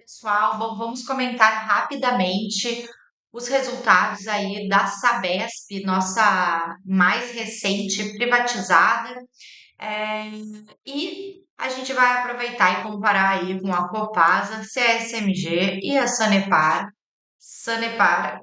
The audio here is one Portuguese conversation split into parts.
Pessoal, bom, vamos comentar rapidamente os resultados aí da Sabesp, nossa mais recente privatizada, é, e a gente vai aproveitar e comparar aí com a Copasa, CSMG e a Sanepar,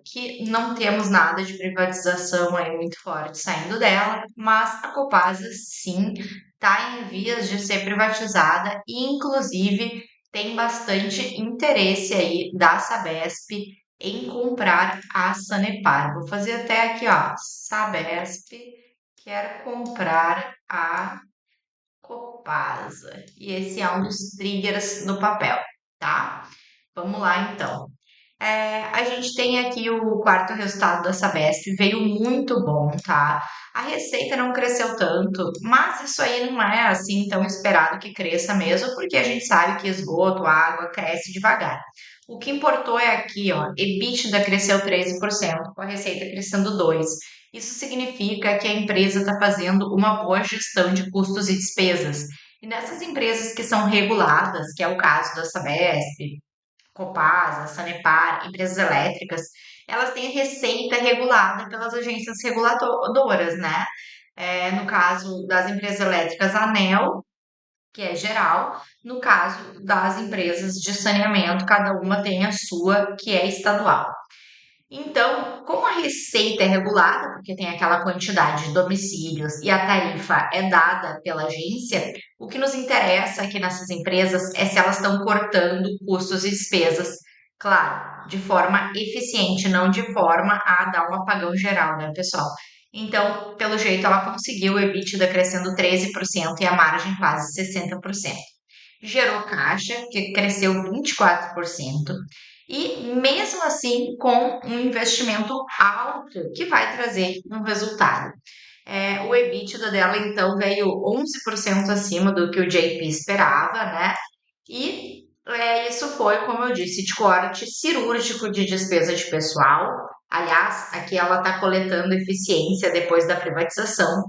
que não temos nada de privatização aí muito forte saindo dela, mas a Copasa sim está em vias de ser privatizada e inclusive tem bastante interesse aí da Sabesp em comprar a Sanepar. Vou fazer até aqui, ó, Sabesp quer comprar a Copasa. E esse é um dos triggers no papel, tá? Vamos lá então. A gente tem aqui o quarto resultado da Sabesp, veio muito bom, tá? A receita não cresceu tanto, mas isso aí não é assim tão esperado que cresça mesmo, porque a gente sabe que esgoto, água cresce devagar. O que importou é aqui, ó, EBITDA cresceu 13%, com a receita crescendo 2%. Isso significa que a empresa está fazendo uma boa gestão de custos e despesas. E nessas empresas que são reguladas, que é o caso da Sabesp, Copasa, Sanepar, empresas elétricas, elas têm receita regulada pelas agências reguladoras, né? No caso das empresas elétricas, a ANEEL, que é geral, no caso das empresas de saneamento, cada uma tem a sua, que é estadual. Então, como a receita é regulada, porque tem aquela quantidade de domicílios e a tarifa é dada pela agência, o que nos interessa aqui nessas empresas é se elas estão cortando custos e despesas, claro, de forma eficiente, não de forma a dar um apagão geral, né, pessoal? Então, pelo jeito, ela conseguiu o EBITDA crescendo 13% e a margem quase 60%. Gerou caixa, que cresceu 24%, e mesmo assim com um investimento alto que vai trazer um resultado. O EBITDA dela então veio 11% acima do que o JP esperava, né? E isso foi, como eu disse, de corte cirúrgico de despesa de pessoal. Aliás, aqui ela está coletando eficiência depois da privatização.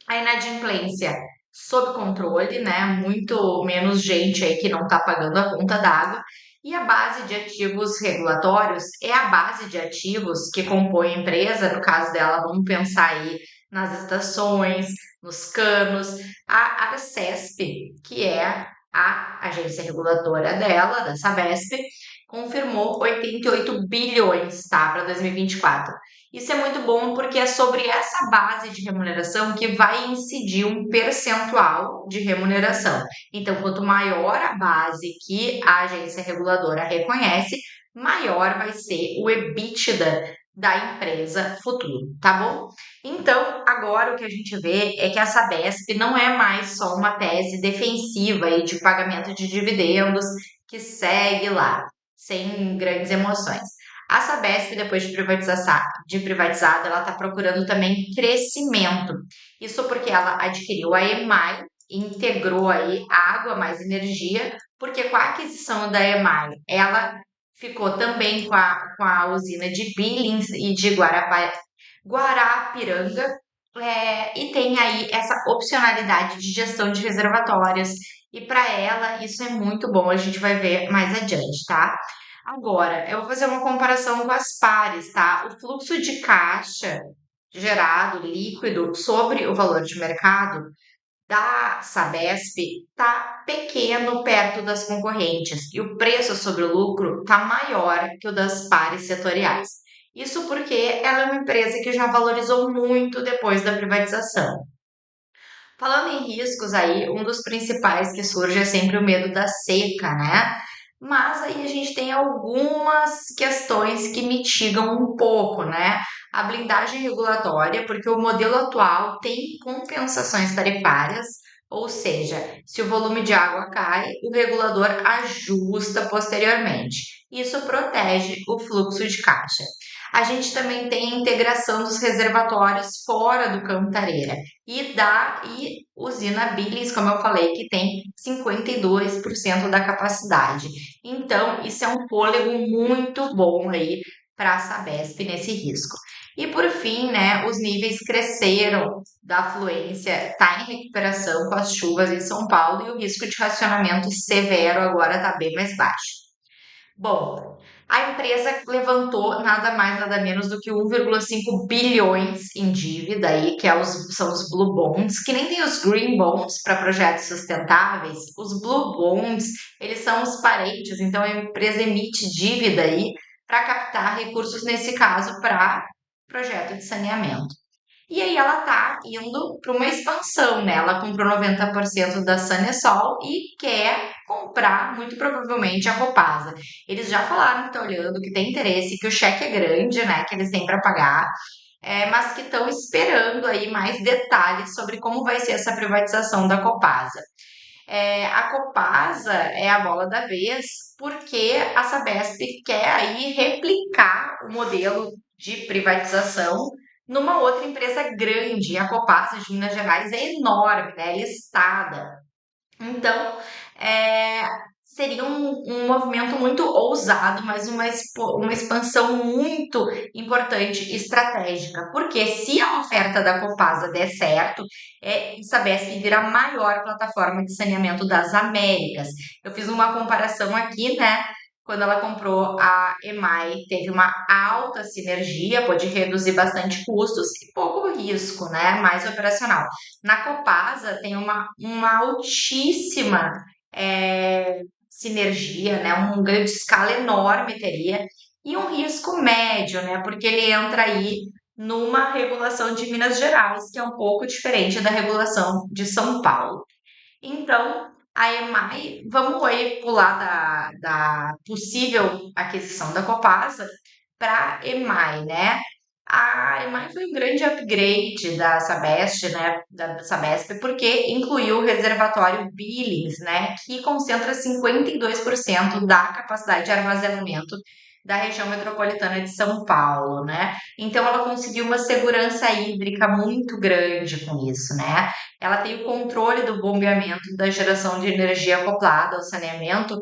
A inadimplência sob controle, né? Muito menos gente aí que não está pagando a conta d'água. E a base de ativos regulatórios é a base de ativos que compõe a empresa. No caso dela, vamos pensar aí nas estações, nos canos, a Arcesp, que é a agência reguladora dela, da Sabesp, confirmou 88 bilhões, tá, para 2024. Isso é muito bom porque é sobre essa base de remuneração que vai incidir um percentual de remuneração. Então, quanto maior a base que a agência reguladora reconhece, maior vai ser o EBITDA da empresa futuro, tá bom? Então, agora o que a gente vê é que a Sabesp não é mais só uma tese defensiva e de pagamento de dividendos que segue lá, sem grandes emoções. A Sabesp, depois de privatizada, ela está procurando também crescimento. Isso porque ela adquiriu a EMAI, integrou aí água mais energia, porque com a aquisição da EMAI, ela ficou também com a usina de Billings e de Guarapiranga, e tem aí essa opcionalidade de gestão de reservatórios. E para ela, isso é muito bom, a gente vai ver mais adiante, tá? Agora, eu vou fazer uma comparação com as pares, tá? O fluxo de caixa gerado líquido sobre o valor de mercado da Sabesp tá pequeno perto das concorrentes e o preço sobre o lucro tá maior que o das pares setoriais. Isso porque ela é uma empresa que já valorizou muito depois da privatização. Falando em riscos aí, um dos principais que surge é sempre o medo da seca, né? Mas aí a gente tem algumas questões que mitigam um pouco, né? A blindagem regulatória, porque o modelo atual tem compensações tarifárias, ou seja, se o volume de água cai, o regulador ajusta posteriormente. Isso protege o fluxo de caixa. A gente também tem a integração dos reservatórios fora do Cantareira e usina Billings, como eu falei, que tem 52% da capacidade. Então, isso é um fôlego muito bom aí para a Sabesp nesse risco. E por fim, né, os níveis cresceram da afluência, está em recuperação com as chuvas em São Paulo e o risco de racionamento severo agora está bem mais baixo. Bom, a empresa levantou nada mais, nada menos do que 1,5 bilhões em dívida aí, que são os Blue Bonds, que nem tem os Green Bonds para projetos sustentáveis. Os Blue Bonds, eles são os parentes, então a empresa emite dívida aí para captar recursos, nesse caso, para projeto de saneamento. E aí ela tá indo para uma expansão, né? Ela comprou 90% da Sanesol e quer comprar, muito provavelmente, a Copasa. Eles já falaram que estão olhando, que tem interesse, que o cheque é grande, né? Que eles têm para pagar, mas que estão esperando aí mais detalhes sobre como vai ser essa privatização da Copasa. A Copasa é a bola da vez, porque a Sabesp quer aí replicar o modelo de privatização numa outra empresa grande. A Copasa de Minas Gerais é enorme, né? É listada. Então, é, seria um movimento muito ousado, mas uma expansão muito importante e estratégica. Porque se a oferta da Copasa der certo, a Sabesp vira a maior plataforma de saneamento das Américas. Eu fiz uma comparação aqui, né? Quando ela comprou a EMAI, teve uma alta sinergia, pôde reduzir bastante custos e pouco risco, né? Mais operacional. Na Copasa tem uma altíssima sinergia, né? Um grande escala enorme teria e um risco médio, né? Porque ele entra aí numa regulação de Minas Gerais, que é um pouco diferente da regulação de São Paulo. Então, a EMAI, vamos aí pular da possível aquisição da Copasa para a EMAI, né? A EMAI foi um grande upgrade da Sabesp, né? Da Sabesp, porque incluiu o reservatório Billings, né? Que concentra 52% da capacidade de armazenamento da região metropolitana de São Paulo, né? Então ela conseguiu uma segurança hídrica muito grande com isso, né? Ela tem o controle do bombeamento da geração de energia acoplada ao saneamento.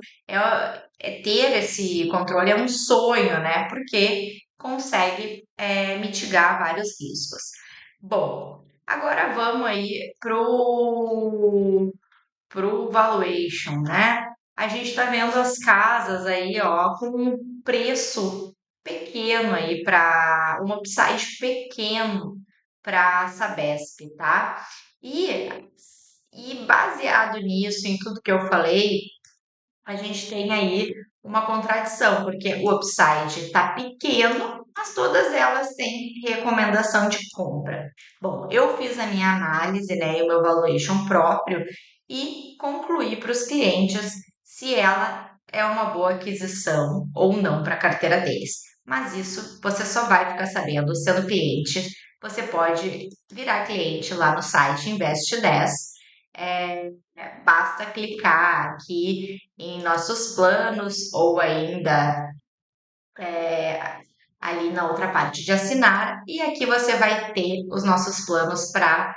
Ter esse controle é um sonho, né? Porque consegue mitigar vários riscos. Bom, agora vamos aí pro valuation, né? A gente está vendo as casas aí, ó, com um preço pequeno aí para um upside pequeno para a Sabesp, tá? E, e baseado nisso, em tudo que eu falei, a gente tem aí uma contradição, porque o upside está pequeno, mas todas elas têm recomendação de compra. Bom, eu fiz a minha análise, né, o meu valuation próprio e concluí para os clientes se ela é uma boa aquisição ou não para a carteira deles. Mas isso você só vai ficar sabendo sendo cliente. Você pode virar cliente lá no site Invest 10. Basta clicar aqui em nossos planos ou ainda ali na outra parte de assinar, e aqui você vai ter os nossos planos para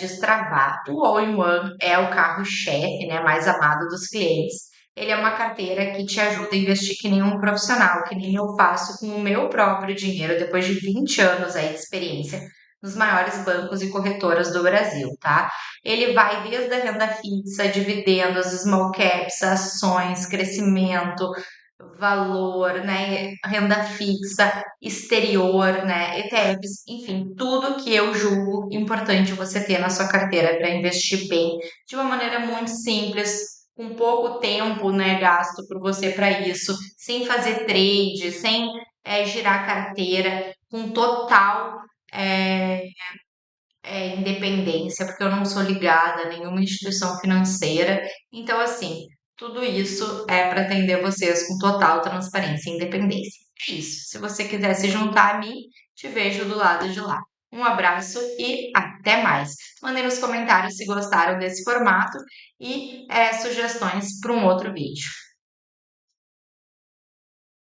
destravar. O All-in-One é o carro-chefe, né, mais amado dos clientes. Ele é uma carteira que te ajuda a investir que nem um profissional, que nem eu faço com o meu próprio dinheiro, depois de 20 anos aí de experiência nos maiores bancos e corretoras do Brasil, tá? Ele vai desde a renda fixa, dividendos, small caps, ações, crescimento, valor, né, renda fixa, exterior, né, ETFs, enfim, tudo que eu julgo importante você ter na sua carteira para investir bem, de uma maneira muito simples, com pouco tempo, né, gasto por você para isso, sem fazer trade, sem girar carteira, com total é, independência, porque eu não sou ligada a nenhuma instituição financeira. Então, assim, tudo isso é para atender vocês com total transparência e independência. É isso. Se você quiser se juntar a mim, te vejo do lado de lá. Um abraço e até mais. Mandem nos comentários se gostaram desse formato e sugestões para um outro vídeo.